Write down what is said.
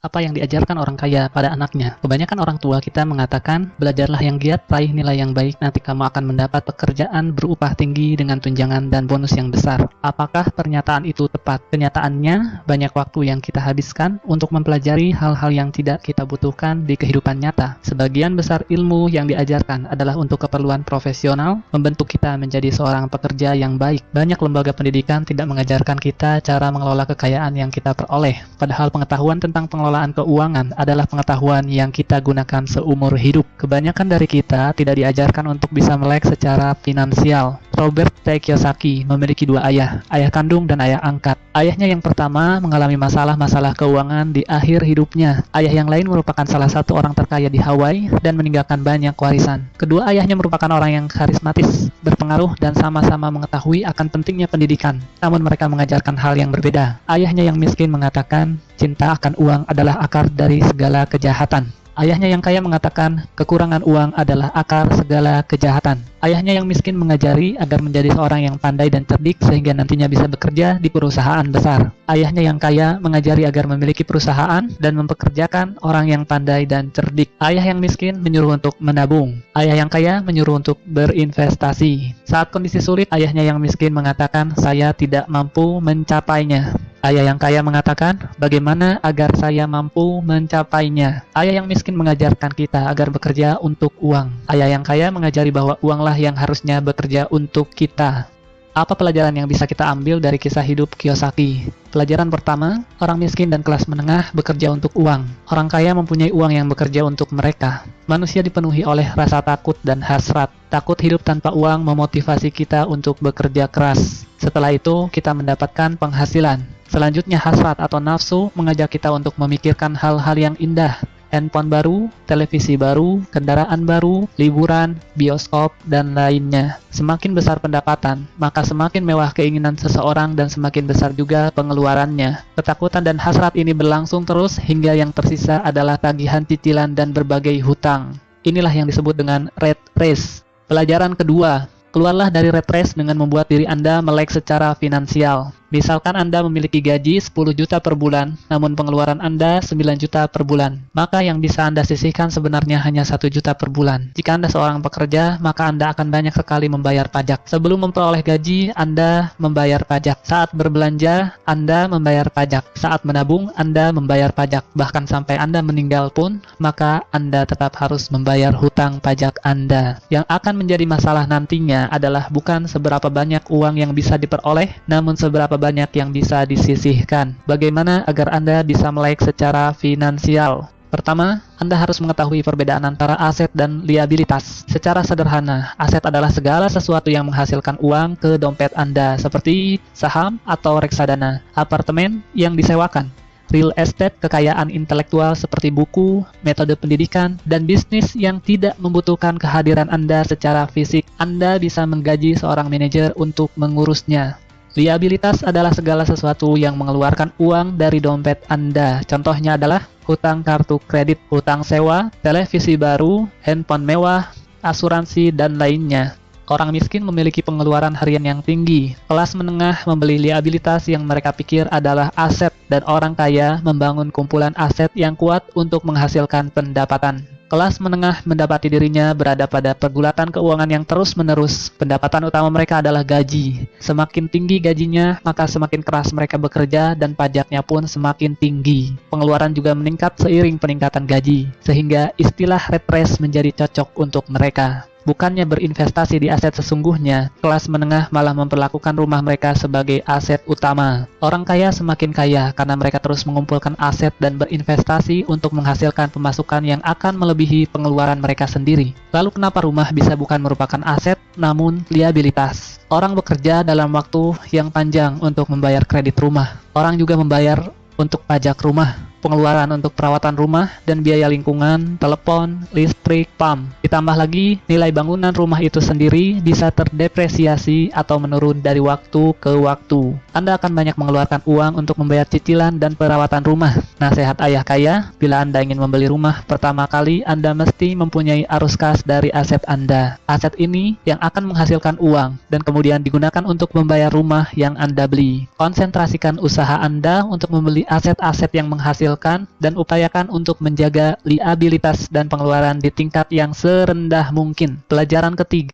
Apa yang diajarkan orang kaya pada anaknya? Kebanyakan orang tua kita mengatakan, belajarlah yang giat, raih nilai yang baik, nanti kamu akan mendapat pekerjaan berupah tinggi dengan tunjangan dan bonus yang besar. Apakah pernyataan itu tepat? Kenyataannya, banyak waktu yang kita habiskan untuk mempelajari hal-hal yang tidak kita butuhkan di kehidupan nyata. Sebagian besar ilmu yang diajarkan adalah untuk keperluan profesional, membentuk kita menjadi seorang pekerja yang baik. Banyak lembaga pendidikan tidak mengajarkan kita cara mengelola kekayaan yang kita peroleh. Padahal pengetahuan tentang pengelolaan keuangan adalah pengetahuan yang kita gunakan seumur hidup. Kebanyakan dari kita tidak diajarkan untuk bisa melek secara finansial. Robert T. Kiyosaki memiliki dua ayah kandung dan ayah angkat. Ayahnya yang pertama mengalami masalah-masalah keuangan di akhir hidupnya. Ayah yang lain merupakan salah satu orang terkaya di Hawaii dan meninggalkan banyak warisan. Kedua ayahnya merupakan orang yang karismatis, berpengaruh, dan sama-sama mengetahui akan pentingnya pendidikan. Namun mereka mengajarkan hal yang berbeda. Ayahnya yang miskin mengatakan, cinta akan uang adalah akar dari segala kejahatan. Ayahnya yang kaya mengatakan, kekurangan uang adalah akar segala kejahatan. Ayahnya yang miskin mengajari agar menjadi seorang yang pandai dan cerdik sehingga nantinya bisa bekerja di perusahaan besar. Ayahnya yang kaya mengajari agar memiliki perusahaan dan mempekerjakan orang yang pandai dan cerdik. Ayah yang miskin menyuruh untuk menabung. Ayah yang kaya menyuruh untuk berinvestasi. Saat kondisi sulit, ayahnya yang miskin mengatakan, saya tidak mampu mencapainya. Ayah yang kaya mengatakan, bagaimana agar saya mampu mencapainya? Ayah yang miskin mengajarkan kita agar bekerja untuk uang. Ayah yang kaya mengajari bahwa uanglah yang harusnya bekerja untuk kita. Apa pelajaran yang bisa kita ambil dari kisah hidup Kiyosaki? Pelajaran pertama, orang miskin dan kelas menengah bekerja untuk uang. Orang kaya mempunyai uang yang bekerja untuk mereka. Manusia dipenuhi oleh rasa takut dan hasrat. Takut hidup tanpa uang memotivasi kita untuk bekerja keras. Setelah itu, kita mendapatkan penghasilan. Selanjutnya, hasrat atau nafsu mengajak kita untuk memikirkan hal-hal yang indah. Handphone baru, televisi baru, kendaraan baru, liburan, bioskop, dan lainnya. Semakin besar pendapatan, maka semakin mewah keinginan seseorang dan semakin besar juga pengeluarannya. Ketakutan dan hasrat ini berlangsung terus hingga yang tersisa adalah tagihan cicilan dan berbagai hutang. Inilah yang disebut dengan rat race. Pelajaran kedua, keluarlah dari rat race dengan membuat diri Anda melek secara finansial. Misalkan Anda memiliki gaji 10 juta per bulan, namun pengeluaran Anda 9 juta per bulan. Maka yang bisa Anda sisihkan sebenarnya hanya 1 juta per bulan. Jika Anda seorang pekerja, maka Anda akan banyak sekali membayar pajak. Sebelum memperoleh gaji, Anda membayar pajak. Saat berbelanja, Anda membayar pajak. Saat menabung, Anda membayar pajak. Bahkan sampai Anda meninggal pun, maka Anda tetap harus membayar hutang pajak Anda. Yang akan menjadi masalah nantinya adalah bukan seberapa banyak uang yang bisa diperoleh, namun seberapa banyak yang bisa disisihkan. Bagaimana agar Anda bisa melek secara finansial? Pertama, Anda harus mengetahui perbedaan antara aset dan liabilitas. Secara sederhana, aset adalah segala sesuatu yang menghasilkan uang ke dompet Anda, seperti saham atau reksadana, apartemen yang disewakan, real estate, kekayaan intelektual seperti buku, metode pendidikan, dan bisnis yang tidak membutuhkan kehadiran Anda secara fisik. Anda bisa menggaji seorang manajer untuk mengurusnya. Liabilitas adalah segala sesuatu yang mengeluarkan uang dari dompet Anda. Contohnya adalah hutang kartu kredit, hutang sewa, televisi baru, handphone mewah, asuransi, dan lainnya. Orang miskin memiliki pengeluaran harian yang tinggi. Kelas menengah membeli liabilitas yang mereka pikir adalah aset, dan orang kaya membangun kumpulan aset yang kuat untuk menghasilkan pendapatan. Kelas menengah mendapati dirinya berada pada pergulatan keuangan yang terus-menerus. Pendapatan utama mereka adalah gaji. Semakin tinggi gajinya, maka semakin keras mereka bekerja dan pajaknya pun semakin tinggi. Pengeluaran juga meningkat seiring peningkatan gaji, sehingga istilah rat race menjadi cocok untuk mereka. Bukannya berinvestasi di aset sesungguhnya, kelas menengah malah memperlakukan rumah mereka sebagai aset utama. Orang kaya semakin kaya karena mereka terus mengumpulkan aset dan berinvestasi untuk menghasilkan pemasukan yang akan melebihi pengeluaran mereka sendiri. Lalu kenapa rumah bisa bukan merupakan aset, namun liabilitas? Orang bekerja dalam waktu yang panjang untuk membayar kredit rumah. Orang juga membayar untuk pajak rumah, pengeluaran untuk perawatan rumah, dan biaya lingkungan, telepon, listrik, PAM. Ditambah lagi, nilai bangunan rumah itu sendiri bisa terdepresiasi atau menurun dari waktu ke waktu. Anda akan banyak mengeluarkan uang untuk membayar cicilan dan perawatan rumah. Nasihat ayah kaya, bila Anda ingin membeli rumah, pertama kali Anda mesti mempunyai arus kas dari aset Anda. Aset ini yang akan menghasilkan uang dan kemudian digunakan untuk membayar rumah yang Anda beli. Konsentrasikan usaha Anda untuk membeli aset-aset yang menghasilkan dan upayakan untuk menjaga liabilitas dan pengeluaran di tingkat yang serendah mungkin. Pelajaran ketiga,